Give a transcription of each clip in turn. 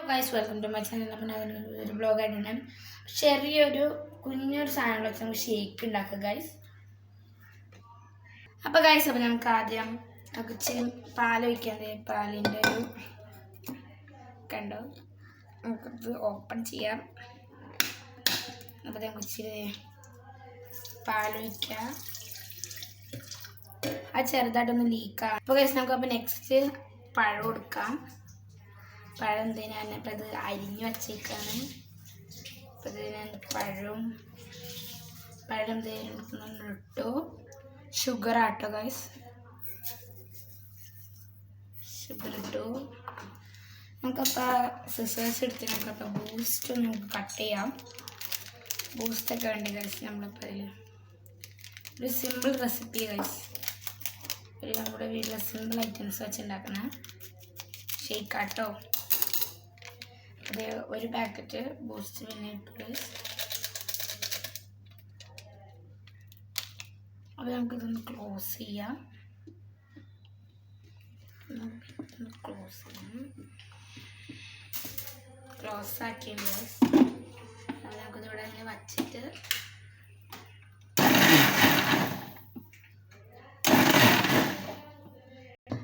Guys welcome to my channel. അപ്പം ഒരു ബ്ലോഗായിട്ടാണ് ചെറിയൊരു കുഞ്ഞൊരു സാധനം വെച്ച് നമുക്ക് ഷേക്ക് ഉണ്ടാക്കുക ഗൈസ്. അപ്പോൾ ഗൈസ് നമുക്ക് ആദ്യം ഇച്ചിരി പാലൊഴിക്കാതെ പാലിൻ്റെ ഒരു കണ്ടോ നമുക്കത് ഓപ്പൺ ചെയ്യാം. അപ്പോൾ നമുക്ക് ഇച്ചിരി പാലൊഴിക്കാം. അത് ചെറുതായിട്ടൊന്ന് ലീക്കാം. അപ്പോൾ ഗൈസ് നമുക്ക് നെക്സ്റ്റ് പഴം കൊടുക്കാം. പഴം എന്തിനാണ് ഇപ്പം ഇത് അരിഞ്ഞ് വച്ചേക്കാണ്. അപ്പം ഇത് ഞാൻ പഴം എന്തെങ്കിലും ഇട്ടു. ഷുഗർ ആട്ടോ ഗൈസ്, ഷുഗർ ഇട്ടു. നമുക്കപ്പോൾ സിസേഴ്സ് എടുത്ത് നമുക്കപ്പോൾ ബൂസ്റ്റ് നമുക്ക് കട്ട് ചെയ്യാം. ബൂസ്റ്റൊക്കെ വേണ്ടി ഗൈസ്. നമ്മളിപ്പോൾ അതിൽ ഒരു സിമ്പിൾ റെസിപ്പി ഗൈസ്, നമ്മുടെ വീട്ടിലെ സിമ്പിൾ ഐറ്റംസ് വെച്ച് ഉണ്ടാക്കണ ഷേക്കാട്ടോ. അത് ഒരു പാക്കറ്റ് ബൂസ്റ്റ് പിന്നെ ഇട്ട് അത് നമുക്കിതൊന്ന് ക്ലോസ് ചെയ്യാം. ക്ലോസ് ആക്കിയത് അത് നമുക്കിതിവിടെ ഇങ്ങനെ വച്ചിട്ട്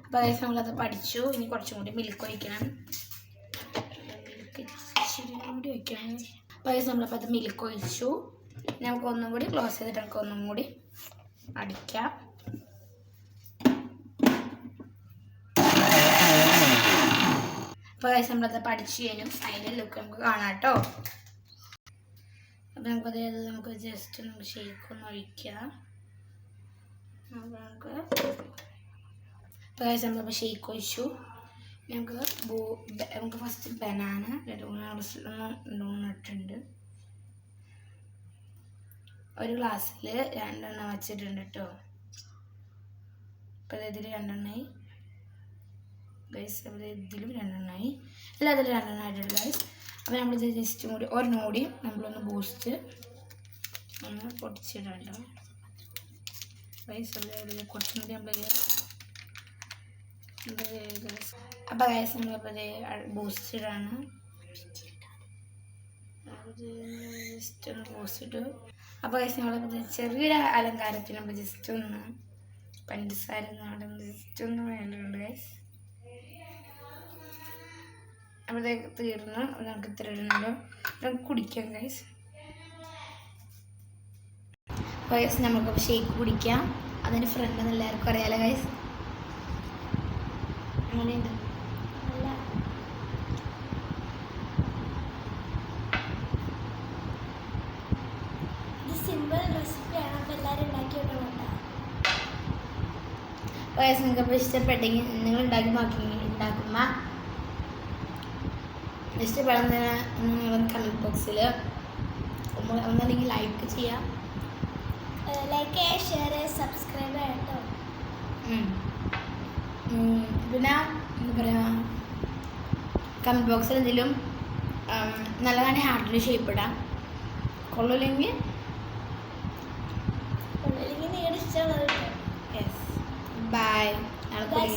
അപ്പോൾ അതായത് നമ്മളത് പഠിച്ചു. ഇനി കുറച്ചും കൂടി മിൽക്ക് ഒഴിക്കണം. ഇച്ചിരി കൂടി ഒഴിക്കണം. അപ്പോൾ അതായത് നമ്മളപ്പോൾ അത് മിൽക്ക് ഒഴിച്ചു. നമുക്ക് ഒന്നും കൂടി ക്ലോസ് ചെയ്തിട്ട് നമുക്ക് ഒന്നും കൂടി അടിക്കാം. അപ്പോൾ അതായത് നമ്മളത് പഠിച്ചു കഴിഞ്ഞു. ഫൈനൽ ലുക്ക് നമുക്ക് കാണാം കേട്ടോ. അപ്പോൾ നമുക്ക് ജസ്റ്റ് നമുക്ക് ഷേക്ക് ഒന്ന് ഒഴിക്കാം. നമുക്ക് നമ്മളിപ്പോൾ ഷേക്ക് ഒഴിച്ചു. നമുക്ക് ഫസ്റ്റ് ബനാന രണ്ട് മൂന്ന് ഇട്ടുണ്ട്. ഒരു ഗ്ലാസ്സിൽ 2 എണ്ണം വച്ചിട്ടുണ്ട് കേട്ടോ. ഇപ്പോൾ ഇതിൽ 2 എണ്ണമായി ഗൈസ്. അപ്പോൾ ഇതിലും 2 എണ്ണമായി, എല്ലാത്തിലും 2 എണ്ണം ആയിട്ടുണ്ട് ഗൈസ്. അപ്പോൾ നമ്മളിത് ജസ്റ്റ് കൂടി ഒരെണ്ണൂടി നമ്മളൊന്ന് ബൂസ്റ്റ് ഒന്ന് പൊടിച്ചിടണ്ടോ ഗൈസ്. കുറച്ചും കൂടി നമ്മൾ അപ്പോൾ ഗൈസ് നമ്മളിപ്പോൾ ബൂസ്റ്റ് ഇടാണ്. ജസ്റ്റ് ഒന്ന് ബൂസ്റ്റ് ഇട്ടു. അപ്പോൾ ഗൈസ് നമ്മളിപ്പോൾ ചെറിയൊരു അലങ്കാരത്തിന് നമ്മൾ ജസ്റ്റ് ഒന്ന് പഞ്ചസാര ജസ്റ്റ് ഒന്ന് വേണ്ടിയുണ്ട് ഗൈസ്. അപ്പോഴത്തേക്ക് തീർന്നു. നമുക്ക് ഇത്ര ഇടുന്നല്ലോ. നമുക്ക് കുടിക്കാം ഗൈസ്. അപ്പോൾ ഗൈസ് നമുക്കിപ്പോൾ ഷേക്ക് കുടിക്കാം. അതിൻ്റെ ഫ്രണ്ട് എല്ലാവർക്കും അറിയാലോ ഗൈസ്. അങ്ങനെയുണ്ട് അല്ല ഇത് സിമ്പിൾ റെസിപ്പിയാണ്. അപ്പോൾ എല്ലാവരും ഉണ്ടാക്കി വെക്കണുണ്ടോ. വയസ്സ് നിങ്ങൾക്ക് ഇഷ്ടപ്പെട്ടെങ്കിൽ നിങ്ങൾ ഉണ്ടാക്കുമ്പോൾ ഇഷ്ടപ്പെടുന്നതിന് നിങ്ങൾ കമൻറ്റ് ബോക്സിൽ ഒന്നല്ലെങ്കിൽ ലൈക്ക് ചെയ്യാം. ലൈക്ക് ചെയ്യുക, ഷെയർ ചെയ്യുക, സബ്സ്ക്രൈബ് ചെയ്യാം കേട്ടോ. പിന്നെ എന്താ പറയുക, കമൻറ്റ് ബോക്സിൽ എന്തെങ്കിലും നല്ലതാണ് ഹാർട്ടിൽ ഷേപ്പ് ഇടാം. കൊള്ളില്ലെങ്കിൽ നിങ്ങളുടെ ഇഷ്ടമുള്ളത്. Yes, bye. ബൈ.